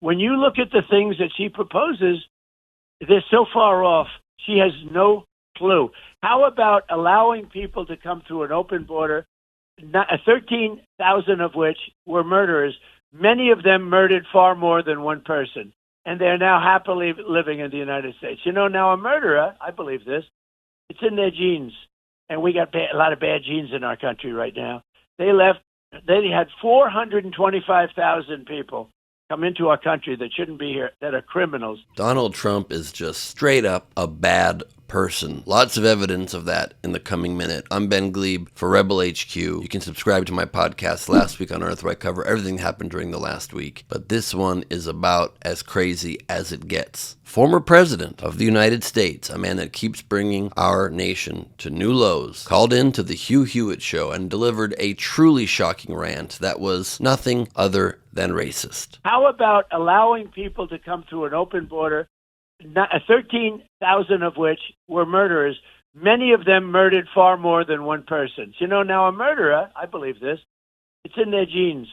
when you look at the things that she proposes, they're so far off. She has no clue. How about allowing people to come through an open border, 13,000 of which were murderers? Many of them murdered far more than one person, and they're now happily living in the United States. You know, now a murderer, I believe this, it's in their genes, and we got a lot of bad genes in our country right now. They had 425,000 people come into our country that shouldn't be here, that are criminals. Donald Trump is just straight up a bad person. Lots of evidence of that in the coming minute. I'm Ben Gleib for Rebel HQ. You can subscribe to my podcast Last Week on Earth, where I cover everything that happened during the last week. But this one is about as crazy as it gets. Former President of the United States, a man that keeps bringing our nation to new lows, called into the Hugh Hewitt show and delivered a truly shocking rant that was nothing other than racist. How about allowing people to come through an open border, 13,000 of which were murderers? Many of them murdered far more than one person. You know, now a murderer, I believe this, it's in their genes.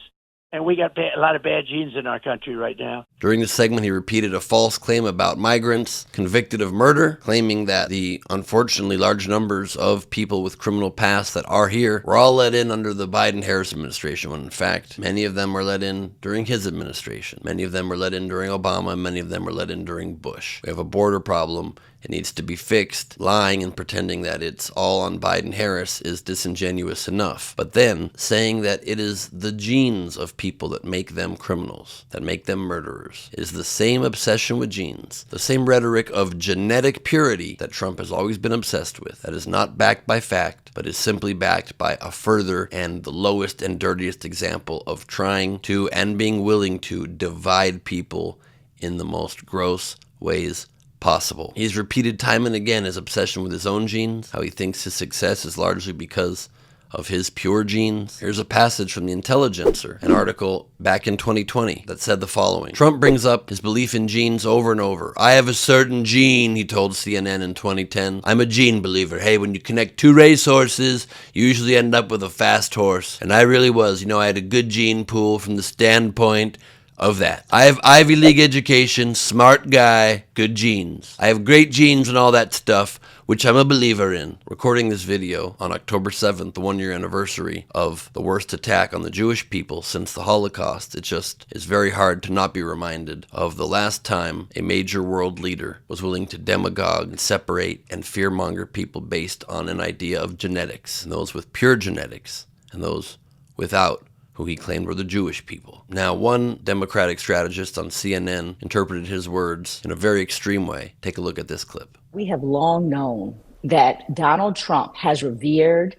And we got a lot of bad genes in our country right now. During the segment, he repeated a false claim about migrants convicted of murder, claiming that the unfortunately large numbers of people with criminal pasts that are here were all let in under the Biden-Harris administration, when in fact, many of them were let in during his administration. Many of them were let in during Obama, and many of them were let in during Bush. We have a border problem. It needs to be fixed. Lying and pretending that it's all on Biden-Harris is disingenuous enough. But then saying that it is the genes of people that make them criminals, that make them murderers, is the same obsession with genes, the same rhetoric of genetic purity that Trump has always been obsessed with, that is not backed by fact, but is simply backed by a further and the lowest and dirtiest example of trying to and being willing to divide people in the most gross ways possible. He's repeated time and again his obsession with his own genes, how he thinks his success is largely because of his pure genes. Here's a passage from The Intelligencer, an article back in 2020 that said the following. Trump brings up his belief in genes over and over. I have a certain gene, he told CNN in 2010. I'm a gene believer. Hey, when you connect two racehorses, you usually end up with a fast horse. And I really was. You know, I had a good gene pool from the standpoint of that. I have Ivy League education, smart guy, good genes. I have great genes and all that stuff, which I'm a believer in. Recording this video on October 7th, the 1-year anniversary of the worst attack on the Jewish people since the Holocaust, it just is very hard to not be reminded of the last time a major world leader was willing to demagogue and separate and fear-monger people based on an idea of genetics, and those with pure genetics, and those without, who he claimed were the Jewish people. Now, one Democratic strategist on CNN interpreted his words in a very extreme way. Take a look at this clip. We have long known that Donald Trump has revered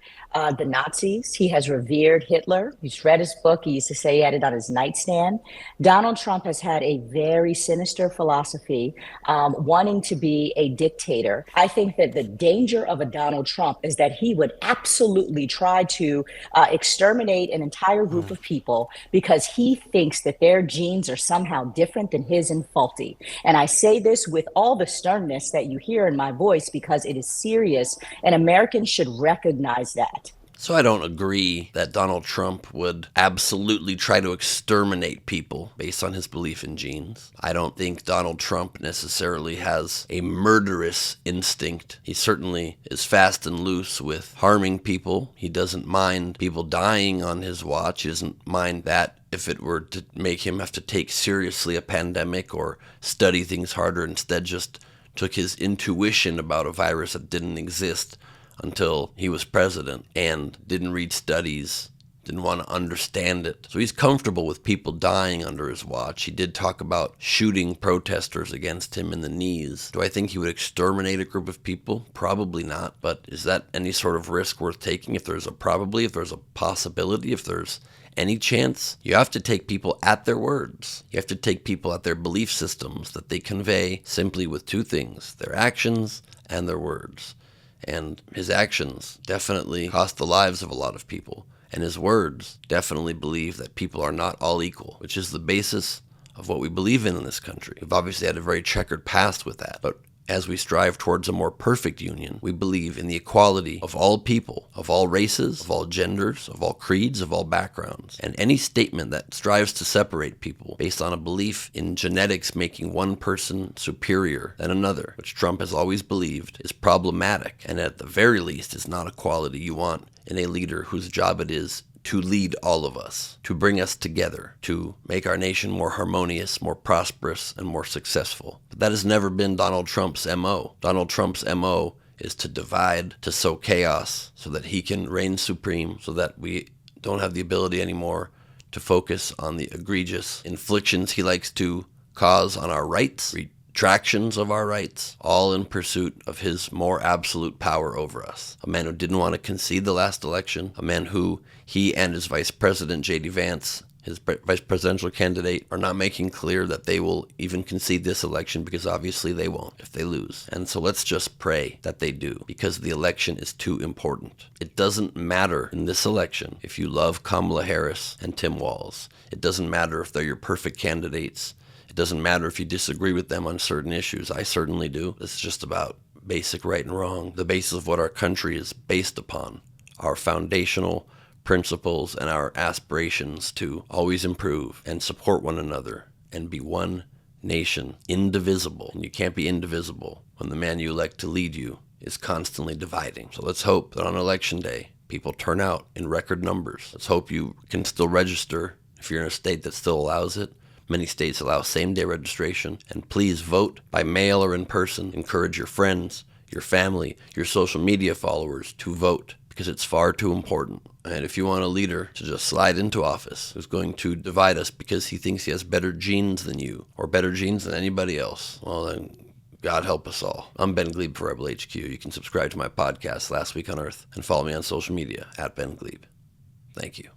the Nazis. He has revered Hitler. He's read his book. He used to say he had it on his nightstand. Donald Trump has had a very sinister philosophy, wanting to be a dictator. I think that the danger of a Donald Trump is that he would absolutely try to exterminate an entire group of people because he thinks that their genes are somehow different than his and faulty. And I say this with all the sternness that you hear in my voice because it is serious, and Americans should recognize that. So I don't agree that Donald Trump would absolutely try to exterminate people based on his belief in genes. I don't think Donald Trump necessarily has a murderous instinct. He certainly is fast and loose with harming people. He doesn't mind people dying on his watch. He doesn't mind that if it were to make him have to take seriously a pandemic or study things harder, instead just took his intuition about a virus that didn't exist until he was president and didn't read studies, didn't want to understand it. So he's comfortable with people dying under his watch. He did talk about shooting protesters against him in the knees. Do I think he would exterminate a group of people? Probably not. But is that any sort of risk worth taking? If there's a probably, if there's a possibility, if there's any chance, you have to take people at their words. You have to take people at their belief systems that they convey simply with two things, their actions and their words. And his actions definitely cost the lives of a lot of people. And his words definitely believe that people are not all equal, which is the basis of what we believe in this country. We've obviously had a very checkered past with that. But As we strive towards a more perfect union, we believe in the equality of all people, of all races, of all genders, of all creeds, of all backgrounds. And any statement that strives to separate people based on a belief in genetics making one person superior than another, which Trump has always believed, is problematic, and at the very least is not a quality you want in a leader whose job it is to lead all of us, to bring us together, to make our nation more harmonious, more prosperous, and more successful. But that has never been Donald Trump's MO. Donald Trump's MO is to divide, to sow chaos, so that he can reign supreme, so that we don't have the ability anymore to focus on the egregious inflictions he likes to cause on our rights, retractions of our rights, all in pursuit of his more absolute power over us. A man who didn't want to concede the last election, a man who he and his vice president, J.D. Vance, his vice presidential candidate, are not making clear that they will even concede this election, because obviously they won't if they lose. And so let's just pray that they do, because the election is too important. It doesn't matter in this election if you love Kamala Harris and Tim Walz. It doesn't matter if they're your perfect candidates. It doesn't matter if you disagree with them on certain issues. I certainly do. It's just about basic right and wrong, the basis of what our country is based upon, our foundational principles and our aspirations to always improve and support one another and be one nation, indivisible. And you can't be indivisible when the man you elect to lead you is constantly dividing. So let's hope that on election day, people turn out in record numbers. Let's hope you can still register if you're in a state that still allows it. Many states allow same-day registration. And please vote by mail or in person. Encourage your friends, your family, your social media followers to vote, because it's far too important. And if you want a leader to just slide into office who's going to divide us because he thinks he has better genes than you or better genes than anybody else, well then, God help us all. I'm Ben Gleib for Rebel HQ. You can subscribe to my podcast, Last Week on Earth, and follow me on social media, @Ben Gleib. Thank you.